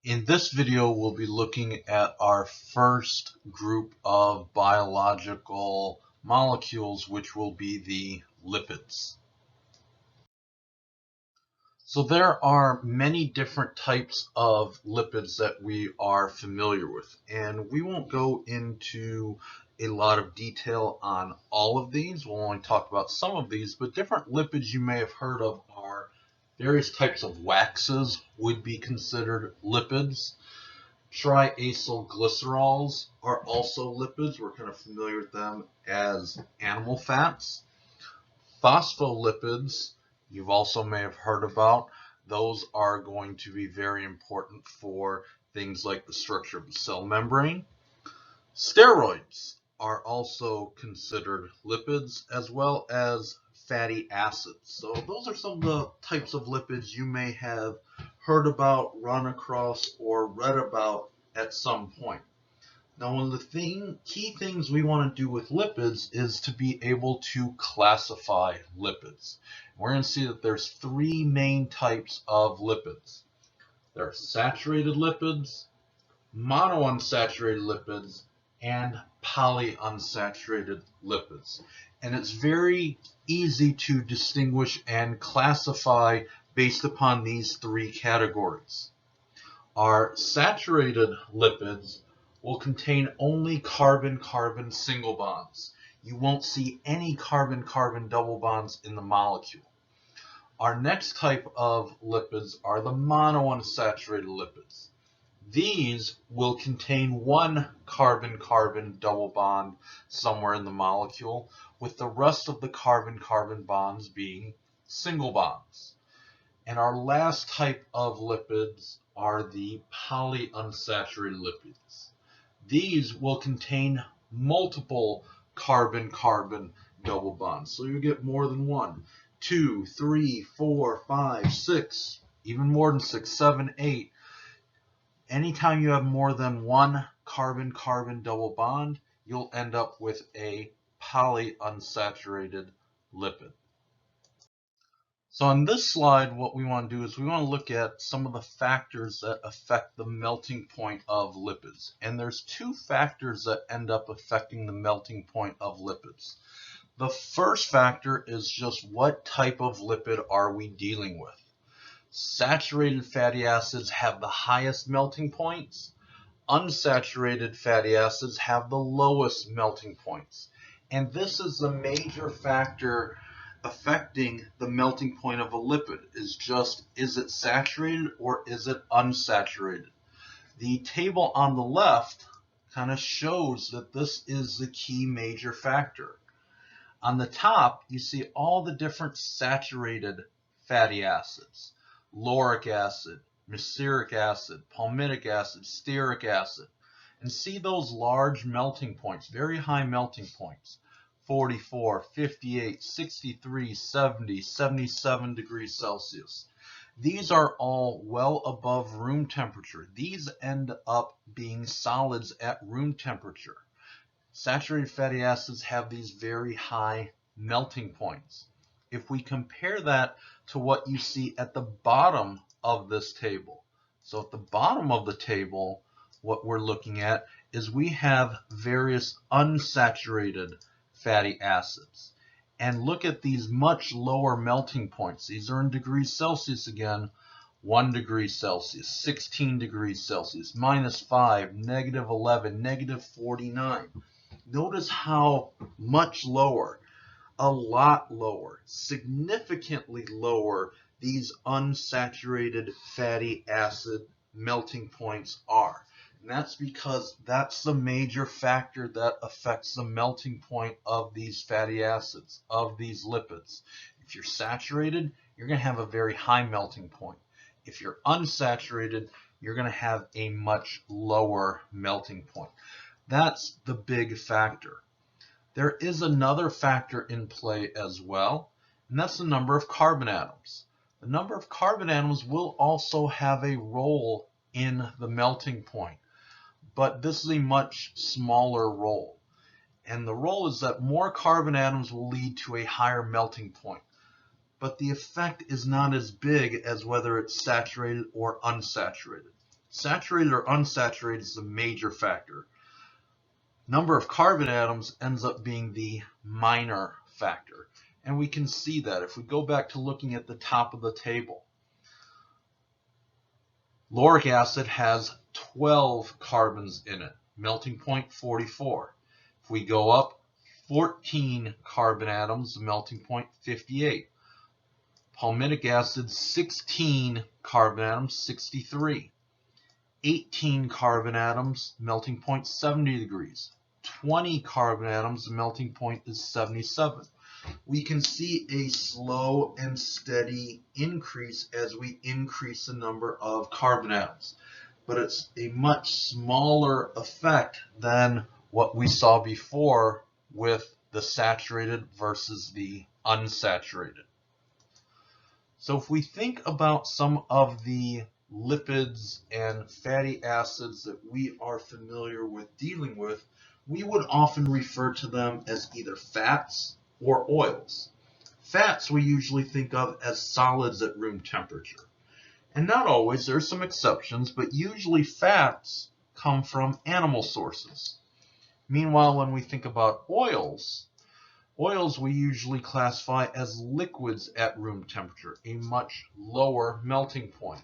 In this video, we'll be looking at our first group of biological molecules, which will be the lipids. So there are many different types of lipids that we are familiar with, and we won't go into a lot of detail on all of these. We'll only talk about some of these, but different lipids you may have heard of are various types of waxes would be considered lipids. Triacyl glycerols are also lipids. We're kind of familiar with them as animal fats. Phospholipids, you've also may have heard about. Those are going to be very important for things like the structure of the cell membrane. Steroids are also considered lipids, as well as fatty acids. So those are some of the types of lipids you may have heard about, run across, or read about at some point. Now, one of the key things we want to do with lipids is to be able to classify lipids. We're going to see that there's three main types of lipids. There are saturated lipids, monounsaturated lipids, and polyunsaturated lipids. And it's very easy to distinguish and classify based upon these three categories. Our saturated lipids will contain only carbon-carbon single bonds. You won't see any carbon-carbon double bonds in the molecule. Our next type of lipids are the monounsaturated lipids. These will contain one carbon-carbon double bond somewhere in the molecule, with the rest of the carbon-carbon bonds being single bonds. And our last type of lipids are the polyunsaturated lipids. These will contain multiple carbon-carbon double bonds. So you get more than 1, 2, 3, 4, 5, 6, even more than 6, 7, 8. Anytime you have more than one carbon-carbon double bond, you'll end up with a polyunsaturated lipid. So on this slide, what we want to do is we want to look at some of the factors that affect the melting point of lipids. And there's two factors that end up affecting the melting point of lipids. The first factor is just what type of lipid are we dealing with. Saturated fatty acids have the highest melting points. Unsaturated fatty acids have the lowest melting points. And this is the major factor affecting the melting point of a lipid, is it saturated or is it unsaturated? The table on the left kind of shows that this is the key major factor. On the top, you see all the different saturated fatty acids: lauric acid, messeric acid, palmitic acid, stearic acid. And see those large melting points, very high melting points. 44, 58, 63, 70, 77 degrees Celsius. These are all well above room temperature. These end up being solids at room temperature. Saturated fatty acids have these very high melting points. If we compare that to what you see at the bottom of this table, so at the bottom of the table, what we're looking at is we have various unsaturated fatty acids. And look at these much lower melting points. These are in degrees Celsius again. 1 degree Celsius, 16 degrees Celsius, -5, -11, -49. Notice how much lower, a lot lower, significantly lower these unsaturated fatty acid melting points are. And that's because that's the major factor that affects the melting point of these fatty acids, of these lipids. If you're saturated, you're going to have a very high melting point. If you're unsaturated, you're going to have a much lower melting point. That's the big factor. There is another factor in play as well, and that's the number of carbon atoms. The number of carbon atoms will also have a role in the melting point, but this is a much smaller role. And the role is that more carbon atoms will lead to a higher melting point, but the effect is not as big as whether it's saturated or unsaturated. Saturated or unsaturated is a major factor. Number of carbon atoms ends up being the minor factor. And we can see that if we go back to looking at the top of the table. Lauric acid has 12 carbons in it, melting point 44. If we go up 14 carbon atoms, melting point 58. Palmitic acid, 16 carbon atoms, 63. 18 carbon atoms, melting point 70 degrees. 20 carbon atoms, melting point is 77. We can see a slow and steady increase as we increase the number of carbon atoms. But it's a much smaller effect than what we saw before with the saturated versus the unsaturated. So if we think about some of the lipids and fatty acids that we are familiar with dealing with, we would often refer to them as either fats or oils. Fats we usually think of as solids at room temperature. And not always, there's some exceptions, but usually fats come from animal sources. Meanwhile, when we think about oils we usually classify as liquids at room temperature, a much lower melting point.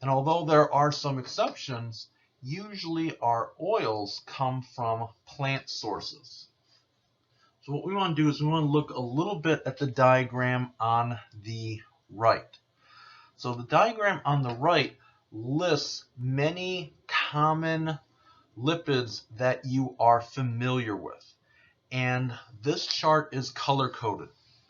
And although there are some exceptions, usually our oils come from plant sources. So what we want to do is we want to look a little bit at the diagram on the right. So the diagram on the right lists many common lipids that you are familiar with. And this chart is color-coded.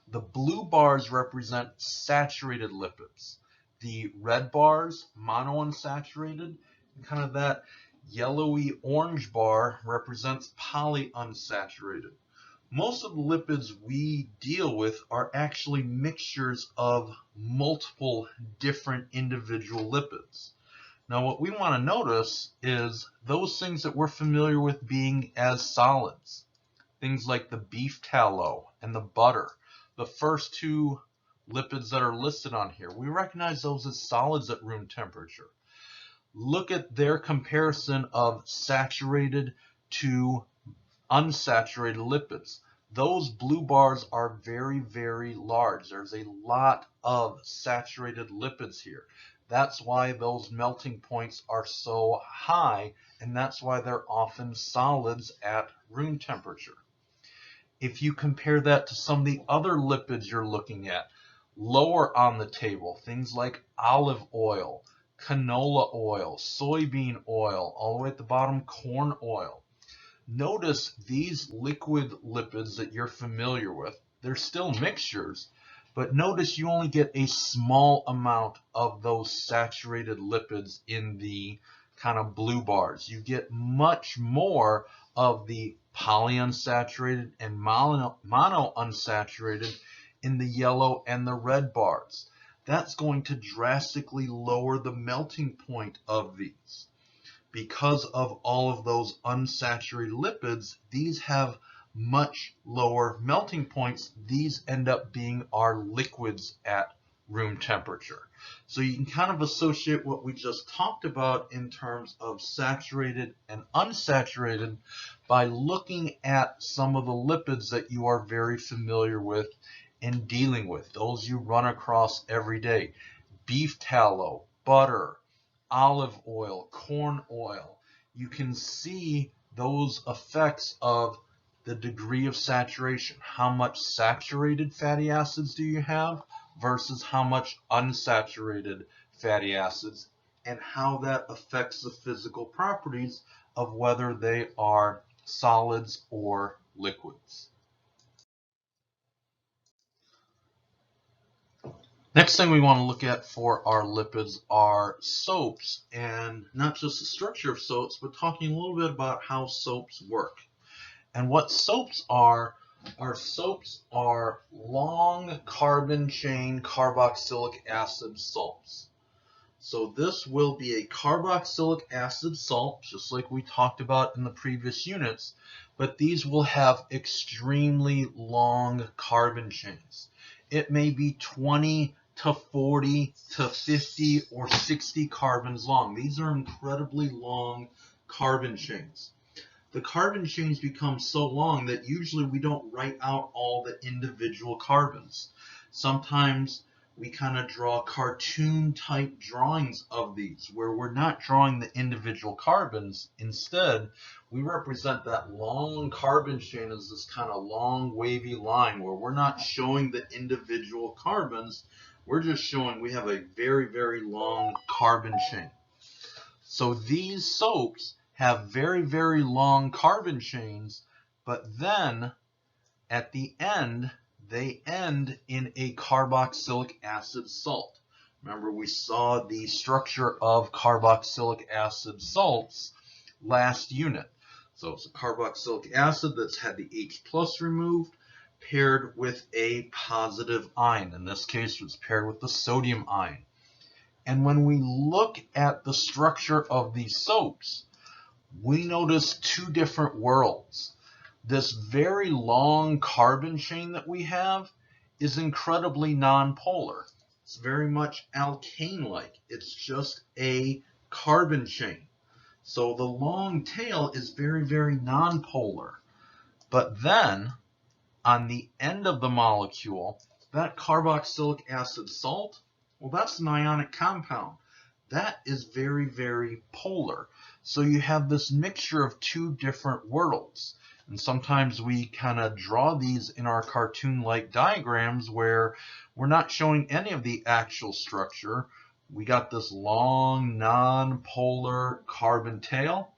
The blue bars represent saturated lipids. The red bars, monounsaturated, and kind of that yellowy orange bar represents polyunsaturated. Most of the lipids we deal with are actually mixtures of multiple different individual lipids. Now what we want to notice is those things that we're familiar with being as solids. Things like the beef tallow and the butter, the first two lipids that are listed on here, we recognize those as solids at room temperature. Look at their comparison of saturated to unsaturated lipids. Those blue bars are very, very large. There's a lot of saturated lipids here. That's why those melting points are so high, and that's why they're often solids at room temperature. If you compare that to some of the other lipids you're looking at, lower on the table, things like olive oil, canola oil, soybean oil, all the way at the bottom, corn oil. Notice these liquid lipids that you're familiar with, they're still mixtures, but notice you only get a small amount of those saturated lipids in the kind of blue bars. You get much more of the polyunsaturated and monounsaturated in the yellow and the red bars. That's going to drastically lower the melting point of these. Because of all of those unsaturated lipids, these have much lower melting points. These end up being our liquids at room temperature. So you can kind of associate what we just talked about in terms of saturated and unsaturated by looking at some of the lipids that you are very familiar with and dealing with, those you run across every day. Beef tallow, butter, olive oil, corn oil. You can see those effects of the degree of saturation. How much saturated fatty acids do you have versus how much unsaturated fatty acids, and how that affects the physical properties of whether they are solids or liquids. Next thing we want to look at for our lipids are soaps, and not just the structure of soaps, but talking a little bit about how soaps work. And what soaps are long carbon chain carboxylic acid salts. So this will be a carboxylic acid salt, just like we talked about in the previous units, but these will have extremely long carbon chains. It may be 20 to 40 to 50 or 60 carbons long. These are incredibly long carbon chains. The carbon chains become so long that usually we don't write out all the individual carbons. Sometimes we kind of draw cartoon type drawings of these where we're not drawing the individual carbons. Instead, we represent that long carbon chain as this kind of long wavy line where we're not showing the individual carbons. We're just showing we have a very, very long carbon chain. So these soaps have very, very long carbon chains, but then at the end, they end in a carboxylic acid salt. Remember, we saw the structure of carboxylic acid salts last unit. So it's a carboxylic acid that's had the H plus removed, paired with a positive ion. In this case, it was paired with the sodium ion. And when we look at the structure of these soaps, we notice two different worlds. This very long carbon chain that we have is incredibly nonpolar. It's very much alkane-like. It's just a carbon chain. So the long tail is very, very nonpolar. But then, on the end of the molecule, that carboxylic acid salt, well, that's an ionic compound. That is very, very polar. So you have this mixture of two different worlds. And sometimes we kind of draw these in our cartoon-like diagrams where we're not showing any of the actual structure. We got this long, non-polar carbon tail.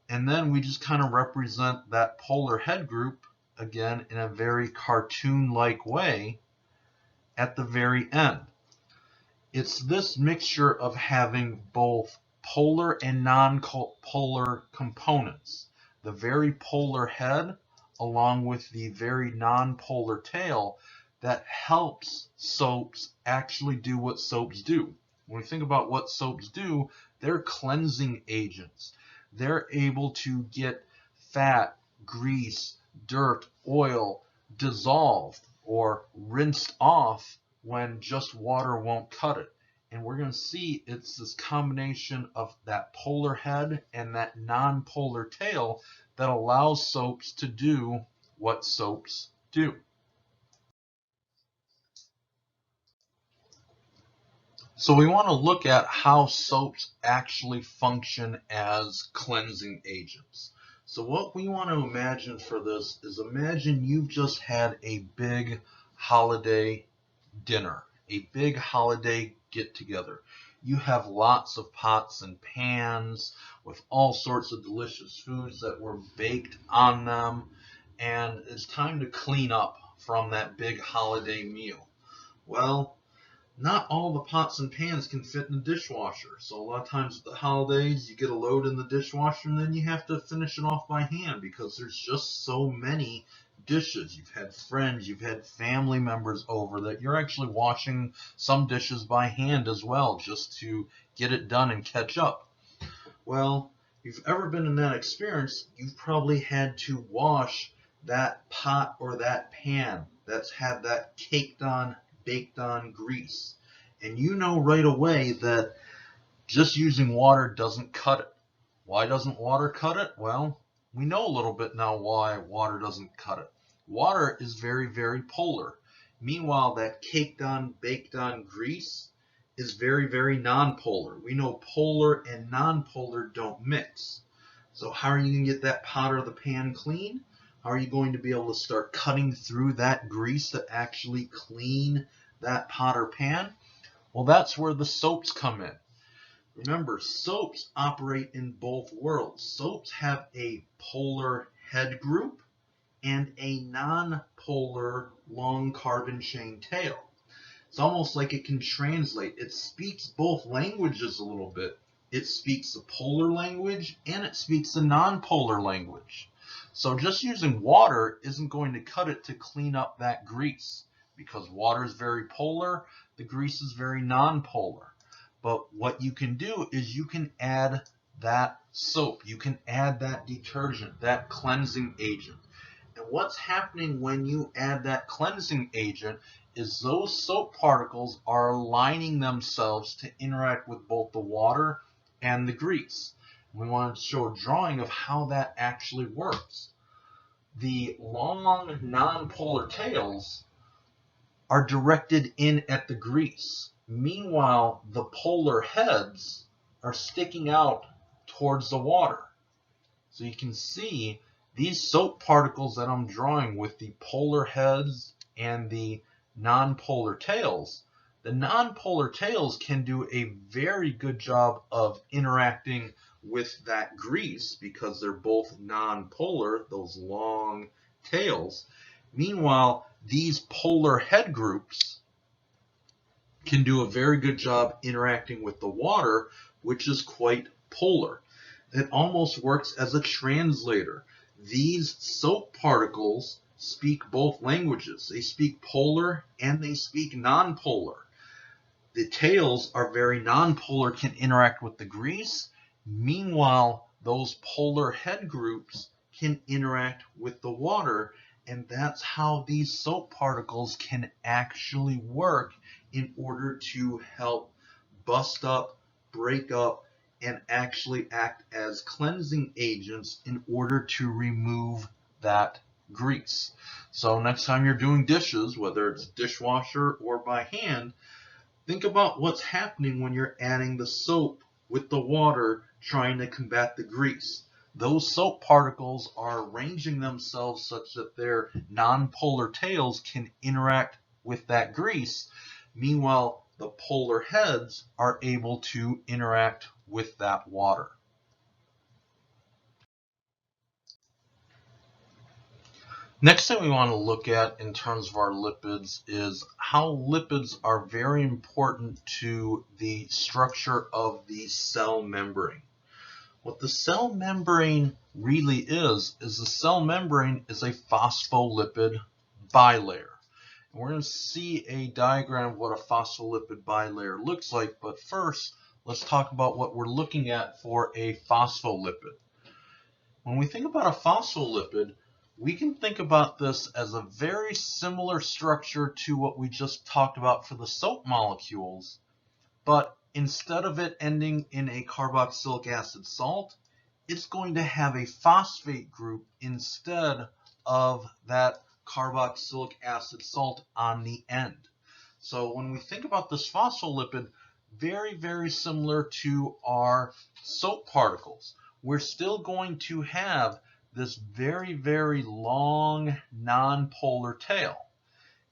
And then we just kind of represent that polar head group, again, in a very cartoon-like way at the very end. It's this mixture of having both polar and non-polar components. The very polar head along with the very non-polar tail that helps soaps actually do what soaps do. When we think about what soaps do, they're cleansing agents. They're able to get fat, grease, dirt, oil dissolved or rinsed off when just water won't cut it. And we're going to see it's this combination of that polar head and that non-polar tail that allows soaps to do what soaps do. So we want to look at how soaps actually function as cleansing agents. So what we want to imagine for this is imagine you've just had a big holiday dinner, a big holiday get-together. You have lots of pots and pans with all sorts of delicious foods that were baked on them, and it's time to clean up from that big holiday meal. Well, not all the pots and pans can fit in the dishwasher. So a lot of times at the holidays, you get a load in the dishwasher and then you have to finish it off by hand because there's just so many dishes. You've had friends, you've had family members over that you're actually washing some dishes by hand as well just to get it done and catch up. Well, if you've ever been in that experience, you've probably had to wash that pot or that pan that's had that caked on, baked on grease. And you know right away that just using water doesn't cut it. Why doesn't water cut it? Well, we know a little bit now why water doesn't cut it. Water is very, very polar. Meanwhile, that caked on, baked on grease is very, very nonpolar. We know polar and nonpolar don't mix. So how are you going to get that pot or the pan clean? How are you going to be able to start cutting through that grease to actually clean that pot or pan? Well, that's where the soaps come in. Remember, soaps operate in both worlds. Soaps have a polar head group and a non-polar long carbon chain tail. It's almost like it can translate. It speaks both languages a little bit. It speaks the polar language and it speaks the non-polar language. So just using water isn't going to cut it to clean up that grease because water is very polar, the grease is very non-polar. But what you can do is you can add that soap, you can add that detergent, that cleansing agent. And what's happening when you add that cleansing agent is those soap particles are aligning themselves to interact with both the water and the grease. We want to show a drawing of how that actually works. The long non-polar tails are directed in at the grease. Meanwhile, the polar heads are sticking out towards the water. So you can see these soap particles that I'm drawing with the polar heads and the non-polar tails. The non-polar tails can do a very good job of interacting with that grease because they're both non-polar, those long tails. Meanwhile, these polar head groups can do a very good job interacting with the water, which is quite polar. It almost works as a translator. These soap particles speak both languages. They speak polar and they speak non-polar. The tails are very non-polar, can interact with the grease. Meanwhile, those polar head groups can interact with the water, and that's how these soap particles can actually work in order to help bust up, break up, and actually act as cleansing agents in order to remove that grease. So next time you're doing dishes, whether it's dishwasher or by hand, think about what's happening when you're adding the soap with the water trying to combat the grease. Those soap particles are arranging themselves such that their non-polar tails can interact with that grease. Meanwhile, the polar heads are able to interact with that water. Next thing we want to look at in terms of our lipids is how lipids are very important to the structure of the cell membrane. What the cell membrane really is the cell membrane is a phospholipid bilayer. And we're going to see a diagram of what a phospholipid bilayer looks like, but first let's talk about what we're looking at for a phospholipid. When we think about a phospholipid, we can think about this as a very similar structure to what we just talked about for the soap molecules, but instead of it ending in a carboxylic acid salt, it's going to have a phosphate group instead of that carboxylic acid salt on the end. So when we think about this phospholipid, very, very similar to our soap particles. We're still going to have this very, very long non-polar tail.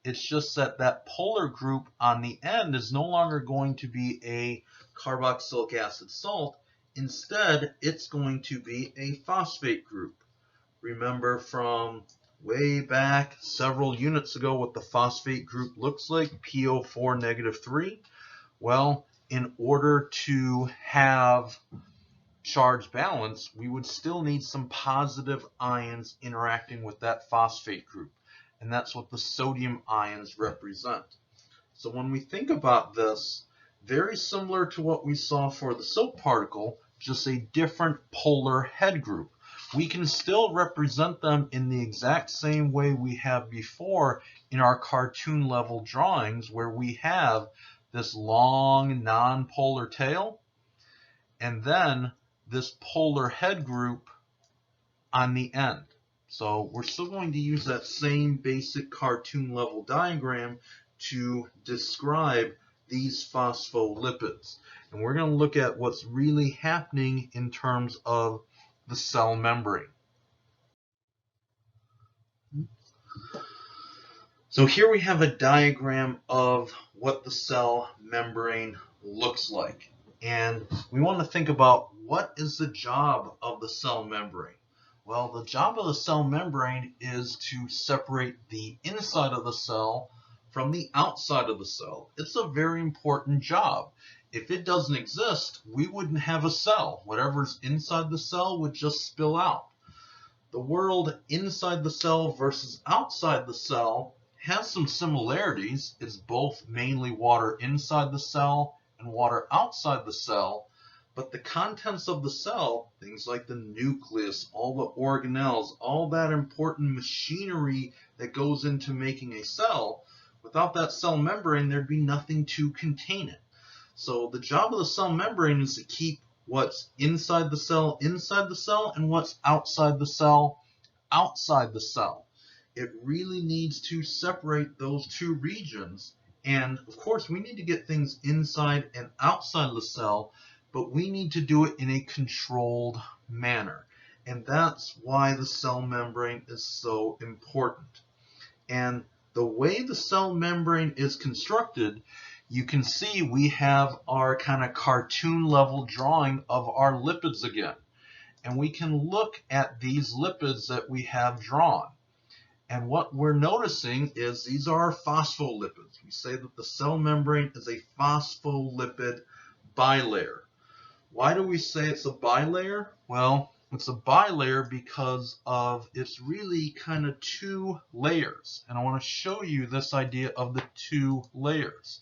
It's just that that polar group on the end is no longer going to be a carboxylic acid salt. Instead, it's going to be a phosphate group. Remember from way back several units ago what the phosphate group looks like, PO4 -3. Well, in order to have charge balance, we would still need some positive ions interacting with that phosphate group. And that's what the sodium ions represent. So when we think about this, very similar to what we saw for the soap particle, just a different polar head group. We can still represent them in the exact same way we have before in our cartoon level drawings, where we have this long non-polar tail and then this polar head group on the end. So we're still going to use that same basic cartoon level diagram to describe these phospholipids. And we're going to look at what's really happening in terms of the cell membrane. So here we have a diagram of what the cell membrane looks like. And we want to think about what is the job of the cell membrane. Well, the job of the cell membrane is to separate the inside of the cell from the outside of the cell. It's a very important job. If it doesn't exist, we wouldn't have a cell. Whatever's inside the cell would just spill out. The world inside the cell versus outside the cell has some similarities. It's both mainly water inside the cell and water outside the cell, but the contents of the cell, things like the nucleus, all the organelles, all that important machinery that goes into making a cell, Without that cell membrane, there'd be nothing to contain it. So the job of the cell membrane is to keep what's inside the cell, and what's outside the cell, outside the cell. It really needs to separate those two regions. And of course, we need to get things inside and outside of the cell, but we need to do it in a controlled manner. And that's why the cell membrane is so important. And the way the cell membrane is constructed, you can see we have our kind of cartoon level drawing of our lipids again. And we can look at these lipids that we have drawn. And what we're noticing is these are phospholipids. We say that the cell membrane is a phospholipid bilayer. Why do we say it's a bilayer? Well, it's a bilayer because of it's really kind of two layers. And I want to show you this idea of the two layers.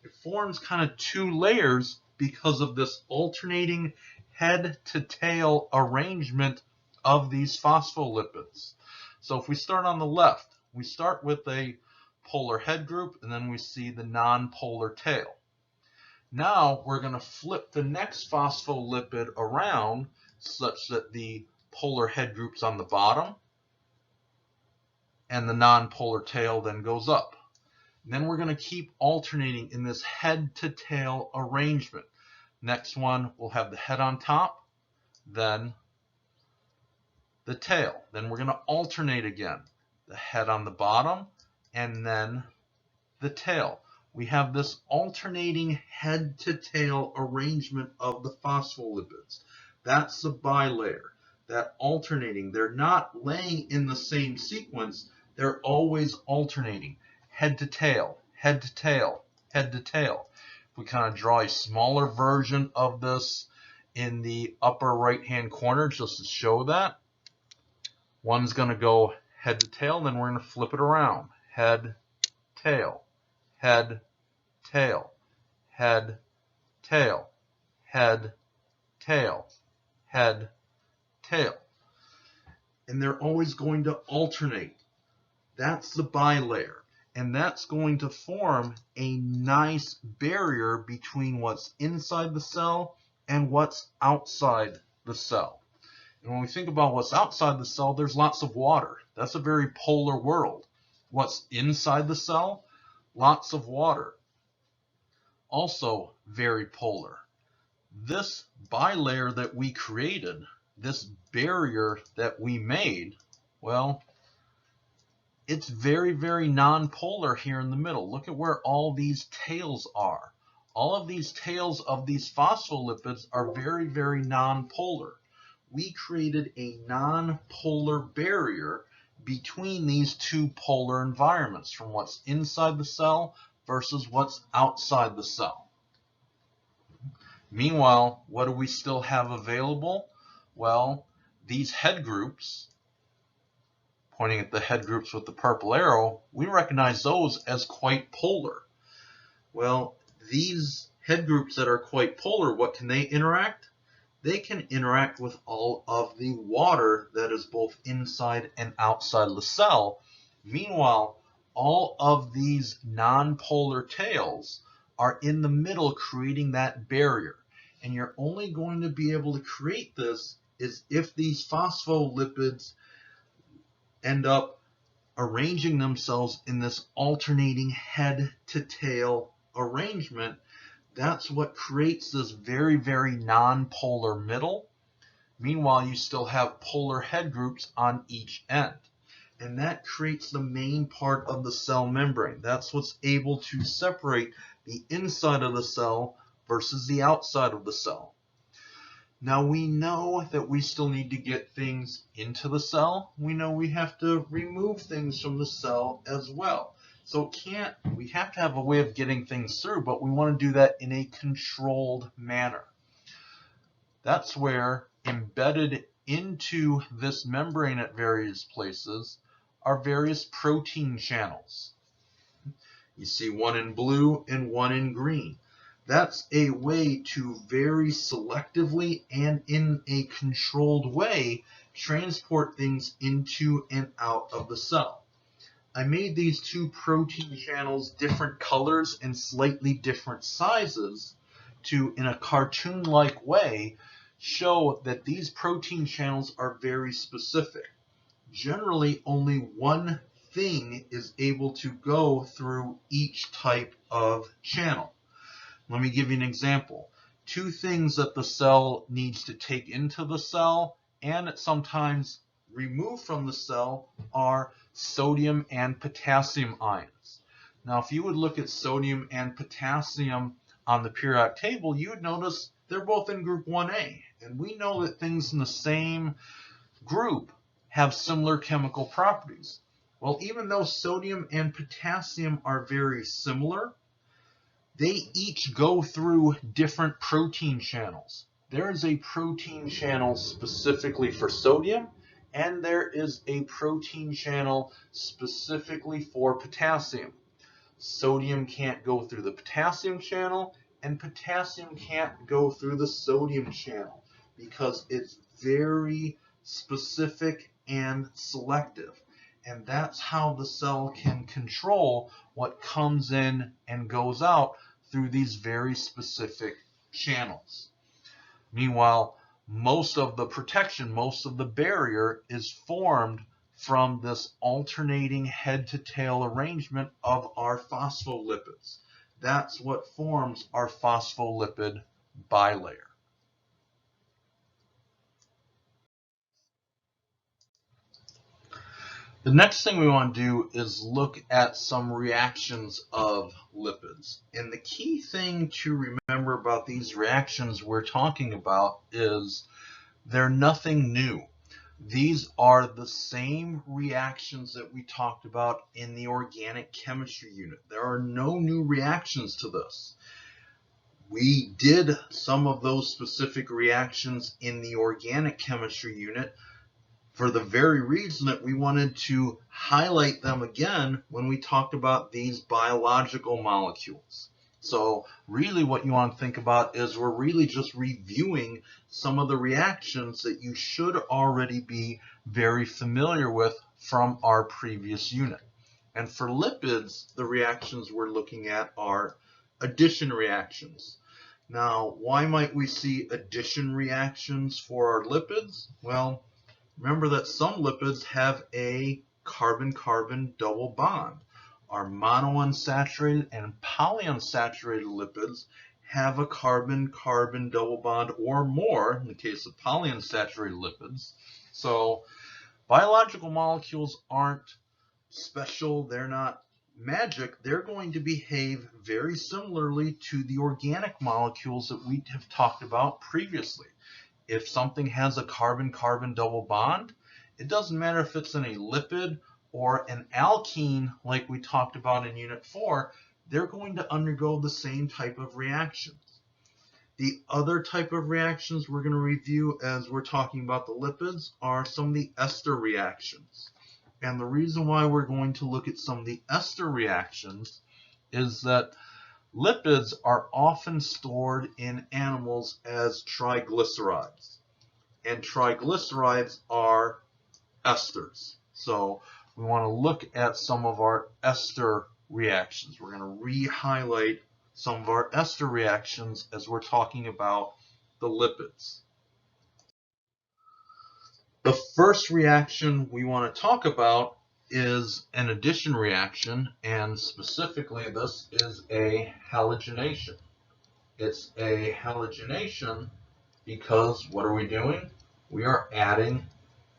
It forms kind of two layers because of this alternating head to tail arrangement of these phospholipids. So if we start on the left, we start with a polar head group, and then we see the non-polar tail. Now we're going to flip the next phospholipid around such that the polar head group's on the bottom, and the non-polar tail then goes up. And then we're going to keep alternating in this head to tail arrangement. Next one, we'll have the head on top, then the tail. Then we're going to alternate again. The head on the bottom, and then the tail. We have this alternating head to tail arrangement of the phospholipids. That's the bilayer. That alternating. They're not laying in the same sequence. They're always alternating. Head to tail, head to tail, head to tail. If we kind of draw a smaller version of this in the upper right hand corner just to show that. One's going to go head to tail, then we're going to flip it around. Head, tail, head, tail, head, tail, head, tail, head, tail. And they're always going to alternate. That's the bilayer. And that's going to form a nice barrier between what's inside the cell and what's outside the cell. And when we think about what's outside the cell, there's lots of water. That's a very polar world. What's inside the cell? Lots of water. Also very polar. This bilayer that we created, this barrier that we made, well, it's very, very non-polar here in the middle. Look at where all these tails are. All of these tails of these phospholipids are very, very non-polar. We created a non-polar barrier between these two polar environments, from what's inside the cell versus what's outside the cell. Meanwhile, what do we still have available? Well, these head groups, pointing at the head groups with the purple arrow, we recognize those as quite polar. Well, these head groups that are quite polar, what can they interact? They can interact with all of the water that is both inside and outside of the cell. Meanwhile, all of these non-polar tails are in the middle creating that barrier. And you're only going to be able to create this is if these phospholipids end up arranging themselves in this alternating head to tail arrangement. That's what creates this very, very non-polar middle. Meanwhile, you still have polar head groups on each end. And that creates the main part of the cell membrane. That's what's able to separate the inside of the cell versus the outside of the cell. Now we know that we still need to get things into the cell. We know we have to remove things from the cell as well. So we have to have a way of getting things through, but we want to do that in a controlled manner. That's where embedded into this membrane at various places are various protein channels. You see one in blue and one in green. That's a way to very selectively and in a controlled way transport things into and out of the cell. I made these two protein channels different colors and slightly different sizes to, in a cartoon-like way, show that these protein channels are very specific. Generally, only one thing is able to go through each type of channel. Let me give you an example. Two things that the cell needs to take into the cell and sometimes remove from the cell are sodium and potassium ions. Now, if you would look at sodium and potassium on the periodic table, you would notice they're both in group 1A. And we know that things in the same group have similar chemical properties. Well, even though sodium and potassium are very similar, they each go through different protein channels. There is a protein channel specifically for sodium, and there is a protein channel specifically for potassium. Sodium can't go through the potassium channel, and potassium can't go through the sodium channel because it's very specific and selective. And that's how the cell can control what comes in and goes out through these very specific channels. Meanwhile, most of the protection, most of the barrier is formed from this alternating head to tail arrangement of our phospholipids. That's what forms our phospholipid bilayer. The next thing we want to do is look at some reactions of lipids. And the key thing to remember about these reactions we're talking about is they're nothing new. These are the same reactions that we talked about in the organic chemistry unit. There are no new reactions to this. We did some of those specific reactions in the organic chemistry unit for the very reason that we wanted to highlight them again when we talked about these biological molecules. So really what you want to think about is we're really just reviewing some of the reactions that you should already be very familiar with from our previous unit. And for lipids, the reactions we're looking at are addition reactions. Now, why might we see addition reactions for our lipids? Well, remember that some lipids have a carbon-carbon double bond. Our monounsaturated and polyunsaturated lipids have a carbon-carbon double bond or more in the case of polyunsaturated lipids. So biological molecules aren't special, they're not magic, they're going to behave very similarly to the organic molecules that we have talked about previously. If something has a carbon-carbon double bond, it doesn't matter if it's in a lipid or an alkene like we talked about in Unit 4, they're going to undergo the same type of reactions. The other type of reactions we're going to review as we're talking about the lipids are some of the ester reactions. And the reason why we're going to look at some of the ester reactions is that lipids are often stored in animals as triglycerides. And triglycerides are esters. So we want to look at some of our ester reactions. We're going to re-highlight some of our ester reactions as we're talking about the lipids. The first reaction we want to talk about is an addition reaction, and specifically this is a halogenation. It's a halogenation because what are we doing? We are adding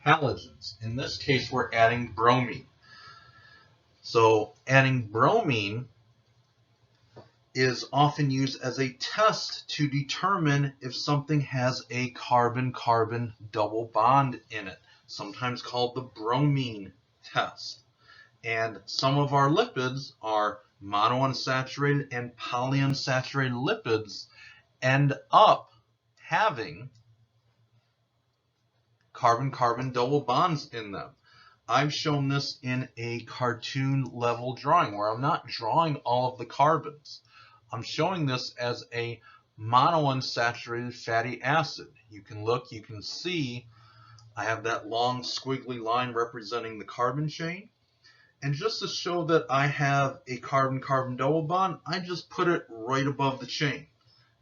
halogens. In this case, we're adding bromine. So adding bromine is often used as a test to determine if something has a carbon-carbon double bond in it, sometimes called the bromine test. And some of our lipids, our monounsaturated and polyunsaturated lipids, end up having carbon-carbon double bonds in them. I've shown this in a cartoon level drawing where I'm not drawing all of the carbons. I'm showing this as a monounsaturated fatty acid. You can look, you can see I have that long squiggly line representing the carbon chain. And just to show that I have a carbon-carbon double bond, I just put it right above the chain,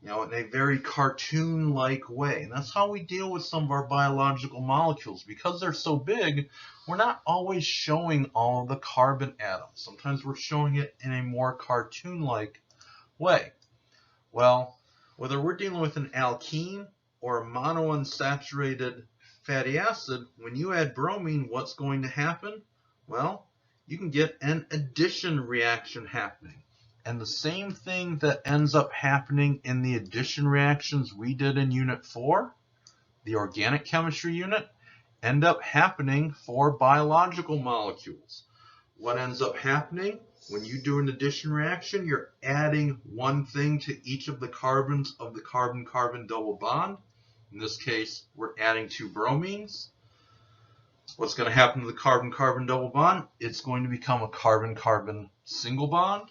in a very cartoon-like way. And that's how we deal with some of our biological molecules. Because they're so big, we're not always showing all of the carbon atoms. Sometimes we're showing it in a more cartoon-like way. Well, whether we're dealing with an alkene or a monounsaturated fatty acid, when you add bromine, what's going to happen? Well, you can get an addition reaction happening. And the same thing that ends up happening in the addition reactions we did in Unit 4, the organic chemistry unit, end up happening for biological molecules. What ends up happening? When you do an addition reaction, you're adding one thing to each of the carbons of the carbon-carbon double bond. In this case, we're adding 2 bromines. What's going to happen to the carbon-carbon double bond? It's going to become a carbon-carbon single bond.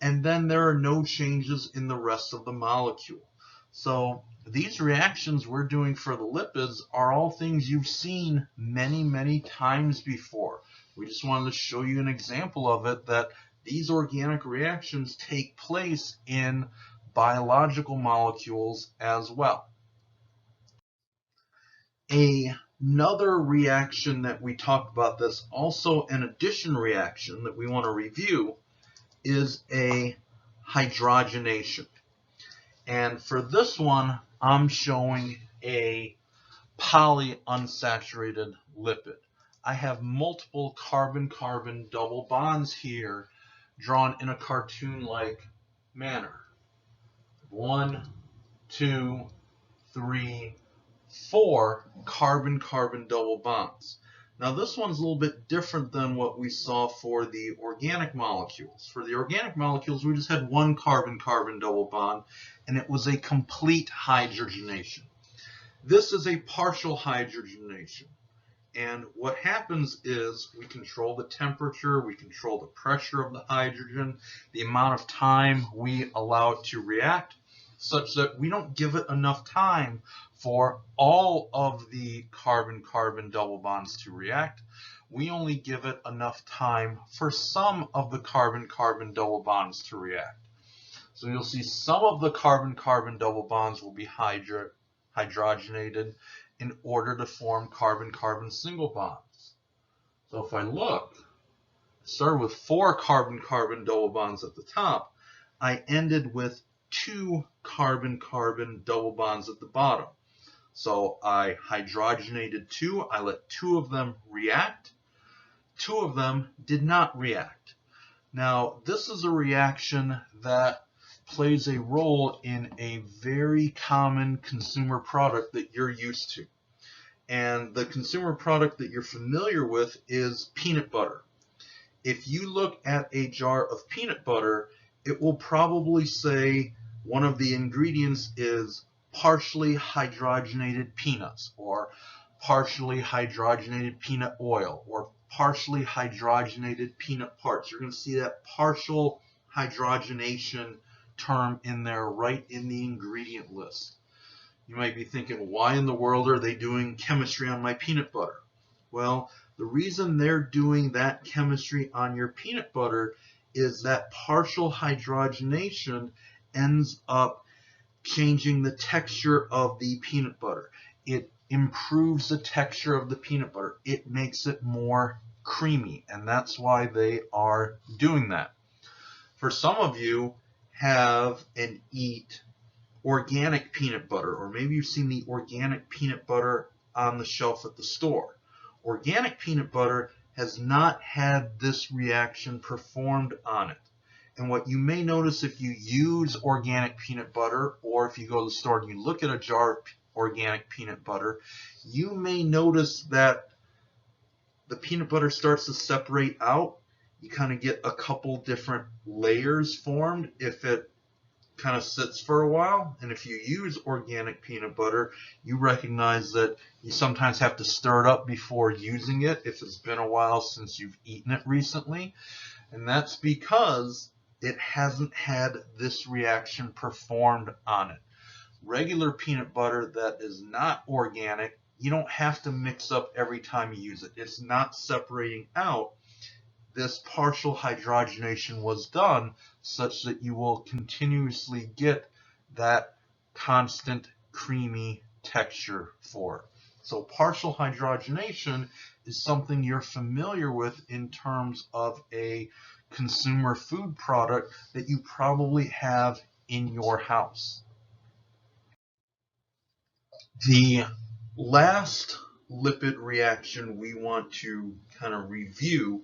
And then there are no changes in the rest of the molecule. So these reactions we're doing for the lipids are all things you've seen many, many times before. We just wanted to show you an example of it, that these organic reactions take place in biological molecules as well. Another reaction that we talked about this, also an addition reaction that we want to review, is a hydrogenation. And for this one, I'm showing a polyunsaturated lipid. I have multiple carbon-carbon double bonds here drawn in a cartoon-like manner. 1, 2, 3, 4 carbon-carbon double bonds. Now this one's a little bit different than what we saw for the organic molecules. For the organic molecules, we just had one carbon-carbon double bond, and it was a complete hydrogenation. This is a partial hydrogenation. And what happens is we control the temperature, we control the pressure of the hydrogen, the amount of time we allow it to react, such that we don't give it enough time for all of the carbon-carbon double bonds to react. We only give it enough time for some of the carbon-carbon double bonds to react. So you'll see some of the carbon-carbon double bonds will be hydrogenated in order to form carbon-carbon single bonds. So if I look, I started with 4 carbon-carbon double bonds at the top. I ended with 2 carbon-carbon double bonds at the bottom. So I hydrogenated 2. I let 2 of them react. 2 of them did not react. Now, this is a reaction that plays a role in a very common consumer product that you're used to. And the consumer product that you're familiar with is peanut butter. If you look at a jar of peanut butter, it will probably say one of the ingredients is partially hydrogenated peanuts, or partially hydrogenated peanut oil, or partially hydrogenated peanut parts. You're going to see that partial hydrogenation term in there right in the ingredient list. You might be thinking, why in the world are they doing chemistry on my peanut butter? Well, the reason they're doing that chemistry on your peanut butter is that partial hydrogenation ends up changing the texture of the peanut butter. It improves the texture of the peanut butter. It makes it more creamy, and that's why they are doing that. For some of you have and eat organic peanut butter, or maybe you've seen the organic peanut butter on the shelf at the store. Organic peanut butter has not had this reaction performed on it. And what you may notice if you use organic peanut butter, or if you go to the store and you look at a jar of organic peanut butter, you may notice that the peanut butter starts to separate out. You kind of get a couple different layers formed if it kind of sits for a while. And if you use organic peanut butter, you recognize that you sometimes have to stir it up before using it if it's been a while since you've eaten it recently. And that's because it hasn't had this reaction performed on it. Regular peanut butter that is not organic, you don't have to mix up every time you use it. It's not separating out. this partial hydrogenation was done such that you will continuously get that constant creamy texture for it. So partial hydrogenation is something you're familiar with in terms of a consumer food product that you probably have in your house. The last lipid reaction we want to kind of review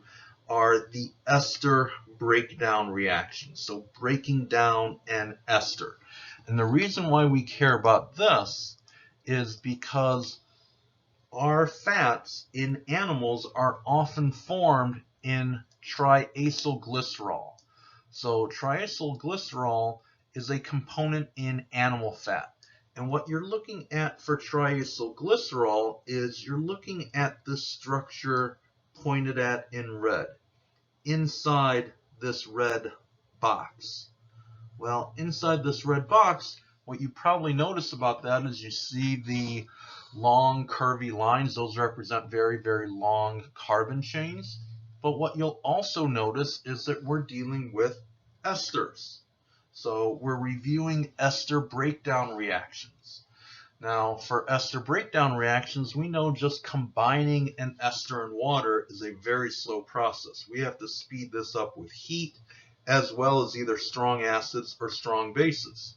are the ester breakdown reactions. So breaking down an ester. And the reason why we care about this is because our fats in animals are often formed in triacylglycerol. So triacylglycerol is a component in animal fat. And what you're looking at for triacylglycerol is you're looking at the structure pointed at in red, inside this red box. Well, inside this red box, what you probably notice about that is you see the long curvy lines. Those represent very, very long carbon chains. But what you'll also notice is that we're dealing with esters. So we're reviewing ester breakdown reactions. Now, for ester breakdown reactions, we know just combining an ester and water is a very slow process. We have to speed this up with heat, as well as either strong acids or strong bases.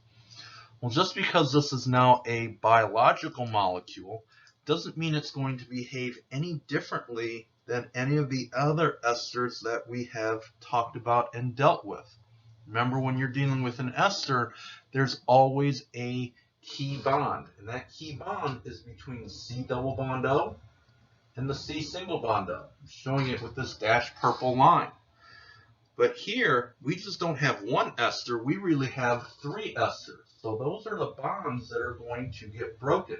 Well, just because this is now a biological molecule doesn't mean it's going to behave any differently than any of the other esters that we have talked about and dealt with. Remember, when you're dealing with an ester, there's always a key bond, and that key bond is between the C double bond O and the C single bond O. I'm showing it with this dashed purple line. But here, we just don't have one ester, we really have three esters. So those are the bonds that are going to get broken.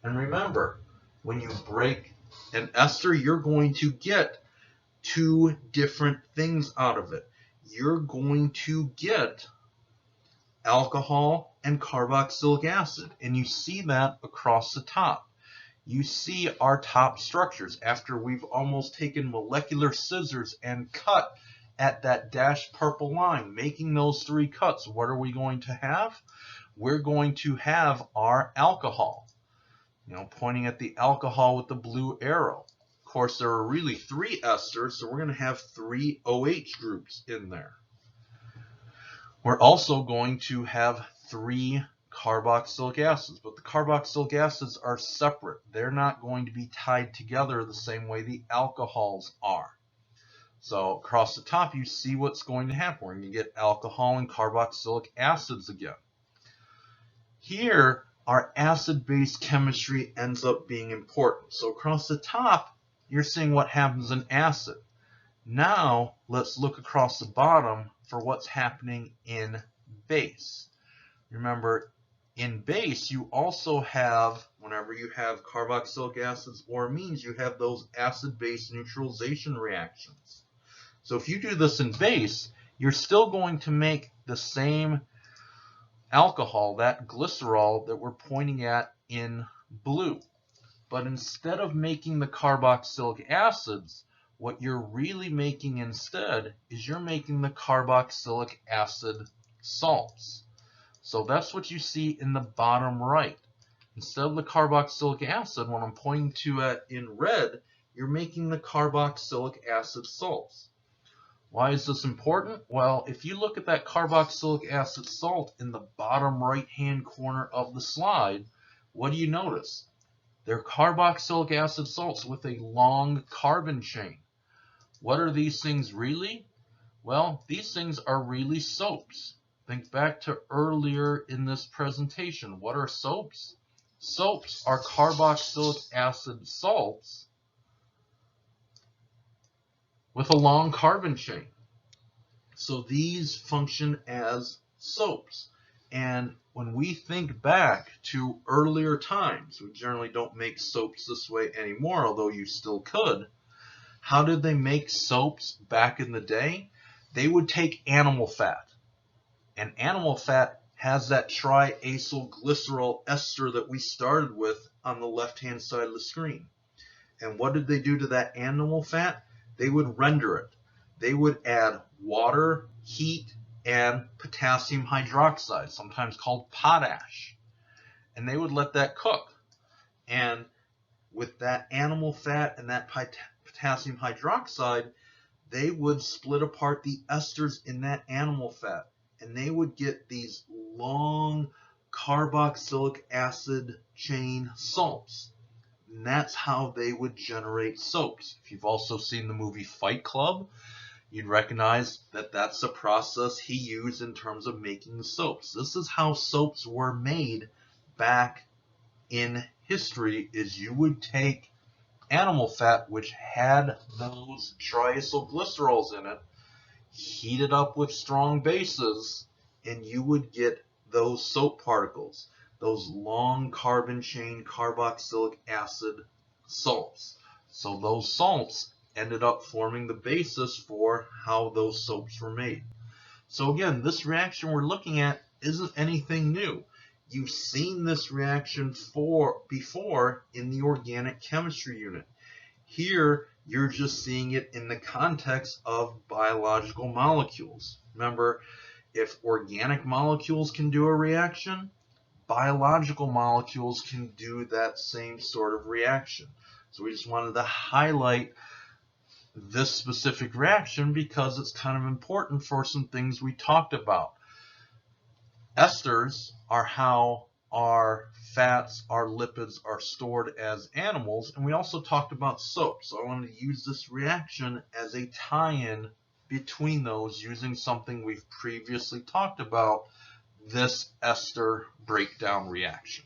And remember, when you break an ester, you're going to get two different things out of it. You're going to get alcohol and carboxylic acid, and you see that across the top. You see our top structures after we've almost taken molecular scissors and cut at that dashed purple line, making those three cuts. What are we going to have? We're going to have our alcohol, pointing at the alcohol with the blue arrow. Of course, there are really three esters, so we're going to have three OH groups in there. We're also going to have three carboxylic acids, but the carboxylic acids are separate. They're not going to be tied together the same way the alcohols are. So across the top, you see what's going to happen. We're going to get alcohol and carboxylic acids again. Here, our acid-base chemistry ends up being important. So across the top, you're seeing what happens in acid. Now, let's look across the bottom for what's happening in base. Remember, in base, you also have, whenever you have carboxylic acids or amines, you have those acid-base neutralization reactions. So if you do this in base, you're still going to make the same alcohol, that glycerol that we're pointing at in blue. But instead of making the carboxylic acids, what you're really making instead is you're making the carboxylic acid salts. So that's what you see in the bottom right. Instead of the carboxylic acid, what I'm pointing to in red, you're making the carboxylic acid salts. Why is this important? Well, if you look at that carboxylic acid salt in the bottom right-hand corner of the slide, what do you notice? They're carboxylic acid salts with a long carbon chain. What are these things really? Well, these things are really soaps. Think back to earlier in this presentation. What are soaps? Soaps are carboxylic acid salts with a long carbon chain. So these function as soaps. And when we think back to earlier times, we generally don't make soaps this way anymore, although you still could. How did they make soaps back in the day? They would take animal fat. And animal fat has that triacylglycerol ester that we started with on the left-hand side of the screen. And what did they do to that animal fat? They would render it. they would add water, heat, and potassium hydroxide, sometimes called potash. And they would let that cook. And with that animal fat and that potassium hydroxide, they would split apart the esters in that animal fat. And they would get these long carboxylic acid chain salts. And that's how they would generate soaps. If you've also seen the movie Fight Club, you'd recognize that that's the process he used in terms of making the soaps. This is how soaps were made back in history, is you would take animal fat, which had those triacylglycerols in it, heat it up with strong bases, and you would get those soap particles, those long carbon chain carboxylic acid salts. So those salts ended up forming the basis for how those soaps were made. So again, this reaction we're looking at isn't anything new. You've seen this reaction before in the organic chemistry unit. Here, you're just seeing it in the context of biological molecules. Remember, if organic molecules can do a reaction, biological molecules can do that same sort of reaction. So we just wanted to highlight this specific reaction because it's kind of important for some things we talked about. Esters are how our fats, our lipids are stored as animals, and we also talked about soap. So I wanted to use this reaction as a tie-in between those using something we've previously talked about, this ester breakdown reaction.